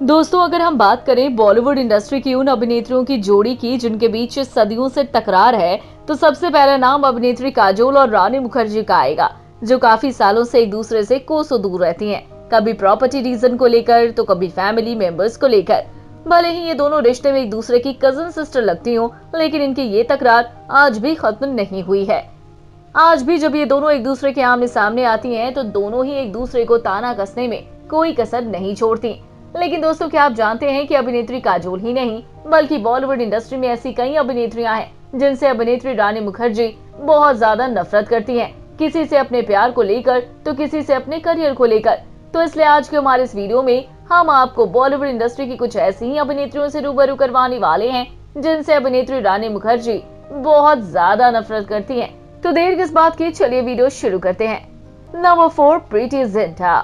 दोस्तों, अगर हम बात करें बॉलीवुड इंडस्ट्री की उन अभिनेत्रियों की जोड़ी की जिनके बीच सदियों से टकरार है, तो सबसे पहला नाम अभिनेत्री काजोल और रानी मुखर्जी का आएगा, जो काफी सालों से एक दूसरे से कोसों दूर रहती हैं। कभी प्रॉपर्टी रीजन को लेकर तो कभी फैमिली मेंबर्स को लेकर। भले ही ये दोनों रिश्ते में एक दूसरे की कजन सिस्टर लगती हों, लेकिन इनकी ये तकरार आज भी खत्म नहीं हुई है। आज भी जब ये दोनों एक दूसरे के आमने सामने आती हैं, तो दोनों ही एक दूसरे को ताना कसने में कोई कसर नहीं छोड़ती। लेकिन दोस्तों, क्या आप जानते हैं कि अभिनेत्री काजोल ही नहीं, बल्कि बॉलीवुड इंडस्ट्री में ऐसी कई अभिनेत्रियां हैं जिनसे अभिनेत्री रानी मुखर्जी बहुत ज्यादा नफरत करती हैं, किसी से अपने प्यार को लेकर तो किसी से अपने करियर को लेकर। तो इसलिए आज के हमारे इस वीडियो में हम आपको बॉलीवुड इंडस्ट्री की कुछ ऐसी ही अभिनेत्रियों से रूबरू करवाने वाले हैं जिनसे अभिनेत्री रानी मुखर्जी बहुत ज्यादा नफरत करती है। तो देर किस बात की, चलिए वीडियो शुरू करते हैं। नंबर 4, प्रीति जिंटा।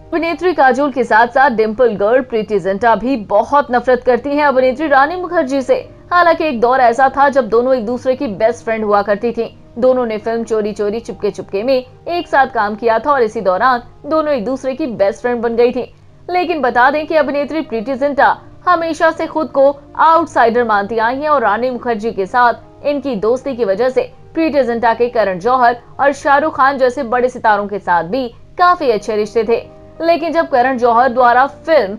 अभिनेत्री काजोल के साथ साथ डिम्पल गर्ल प्रीति जिंटा भी बहुत नफरत करती हैं अभिनेत्री रानी मुखर्जी से। हालांकि एक दौर ऐसा था जब दोनों एक दूसरे की बेस्ट फ्रेंड हुआ करती थी। दोनों ने फिल्म चोरी चोरी चुपके चुपके में एक साथ काम किया था और इसी दौरान दोनों एक दूसरे की बेस्ट फ्रेंड बन गई थी। लेकिन बता दें कि अभिनेत्री प्रीति जिंटा हमेशा से खुद को आउटसाइडर मानती आई है और रानी मुखर्जी के साथ इनकी दोस्ती की वजह से प्रीति जिंटा के करण जौहर और शाहरुख खान जैसे बड़े सितारों के साथ भी काफी अच्छे रिश्ते थे। लेकिन जब करण जौहर द्वारा फिल्म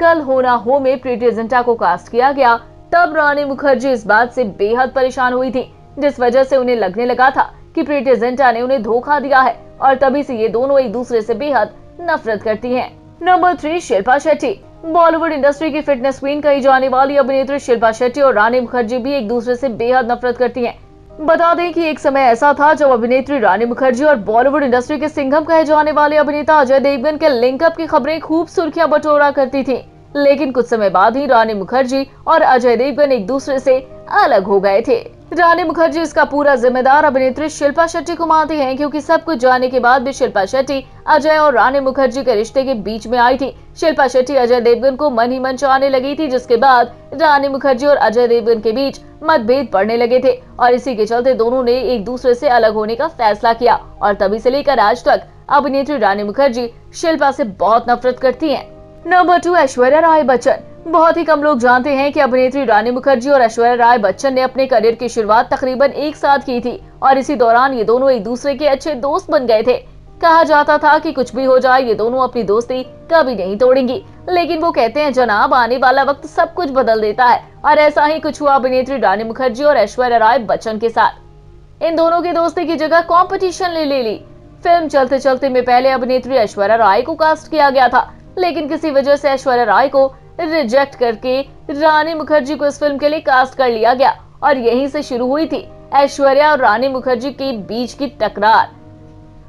कल हो ना हो में प्रीति जिंटा को कास्ट किया गया, तब रानी मुखर्जी इस बात से बेहद परेशान हुई थी, जिस वजह से उन्हें लगने लगा था कि प्रीति जिंटा ने उन्हें धोखा दिया है और तभी से ये दोनों एक दूसरे से बेहद नफरत करती हैं। नंबर 3, शिल्पा शेट्टी। बॉलीवुड इंडस्ट्री की फिटनेस क्वीन कही जाने वाली अभिनेत्री शिल्पा शेट्टी और रानी मुखर्जी भी एक दूसरे से बेहद नफरत करती हैं। बता दें कि एक समय ऐसा था जब अभिनेत्री रानी मुखर्जी और बॉलीवुड इंडस्ट्री के सिंघम कहे जाने वाले अभिनेता अजय देवगन के लिंकअप की खबरें खूब सुर्खियां बटोरा करती थी। लेकिन कुछ समय बाद ही रानी मुखर्जी और अजय देवगन एक दूसरे से अलग हो गए थे। रानी मुखर्जी इसका पूरा जिम्मेदार अभिनेत्री शिल्पा शेट्टी को मानती हैं, क्योंकि सब कुछ जानने के बाद भी शिल्पा शेट्टी अजय और रानी मुखर्जी के रिश्ते के बीच में आई थी। शिल्पा शेट्टी अजय देवगन को मन ही मन चाहने लगी थी, जिसके बाद रानी मुखर्जी और अजय देवगन के बीच मतभेद पड़ने लगे थे और इसी के चलते दोनों ने एक दूसरे से अलग होने का फैसला किया और तभी से लेकर आज तक अभिनेत्री रानी मुखर्जी शिल्पा से बहुत नफरत करती हैं। नंबर 2, ऐश्वर्या राय बच्चन। बहुत ही कम लोग जानते हैं कि अभिनेत्री रानी मुखर्जी और ऐश्वर्या राय बच्चन ने अपने करियर की शुरुआत तकरीबन एक साथ की थी और इसी दौरान ये दोनों एक दूसरे के अच्छे दोस्त बन गए थे। कहा जाता था कि कुछ भी हो जाए ये दोनों अपनी दोस्ती कभी नहीं तोड़ेंगी, लेकिन वो कहते हैं जनाब, आने वाला वक्त सब कुछ बदल देता है और ऐसा ही कुछ हुआ अभिनेत्री रानी मुखर्जी और ऐश्वर्या राय बच्चन के साथ। इन दोनों की दोस्ती की जगह कंपटीशन ले ली। फिल्म चलते चलते में पहले अभिनेत्री ऐश्वर्या राय को कास्ट किया गया था, लेकिन किसी वजह से ऐश्वर्या राय को रिजेक्ट करके रानी मुखर्जी को इस फिल्म के लिए कास्ट कर लिया गया और यहीं से शुरू हुई थी ऐश्वर्या और रानी मुखर्जी के बीच की टकरार।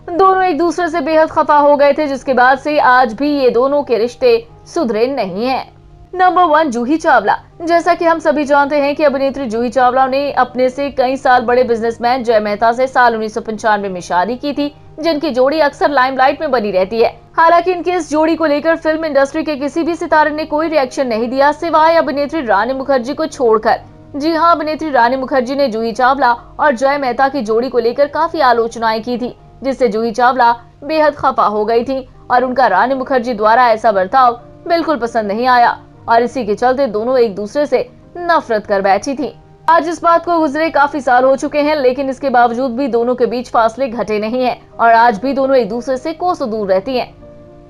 दोनों एक दूसरे से बेहद खफा हो गए थे, जिसके बाद से आज भी ये दोनों के रिश्ते सुधरे नहीं हैं। नंबर 1, जूही चावला। जैसा कि हम सभी जानते हैं कि अभिनेत्री जूही चावला ने अपने से कई साल बड़े बिजनेसमैन जय मेहता से साल 1995 में शादी की थी, जिनकी जोड़ी अक्सर लाइमलाइट में बनी रहती है। हालांकि इनकी इस जोड़ी को लेकर फिल्म इंडस्ट्री के किसी भी सितारे ने कोई रिएक्शन नहीं दिया, सिवाय अभिनेत्री रानी मुखर्जी को छोड़कर। जी हाँ, अभिनेत्री रानी मुखर्जी ने जूही चावला और जय मेहता की जोड़ी को लेकर काफी आलोचनाएं की थी, जिससे जूही चावला बेहद खफा हो गई थी और उनका रानी मुखर्जी द्वारा ऐसा बर्ताव बिल्कुल पसंद नहीं आया और इसी के चलते दोनों एक दूसरे से नफरत कर बैठी थी। आज इस बात को गुजरे काफी साल हो चुके हैं, लेकिन इसके बावजूद भी दोनों के बीच फासले घटे नहीं हैं और आज भी दोनों एक दूसरे से कोसों दूर रहती हैं।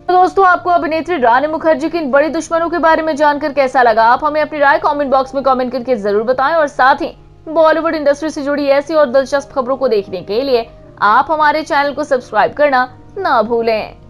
तो दोस्तों, आपको अभिनेत्री रानी मुखर्जी की इन बड़ी दुश्मनों के बारे में जानकर कैसा लगा? आप हमें अपनी राय कमेंट बॉक्स में कमेंट करके जरूर बताएं और साथ ही बॉलीवुड इंडस्ट्री से जुड़ी ऐसी और दिलचस्प खबरों को देखने के लिए आप हमारे चैनल को सब्सक्राइब करना ना भूलें।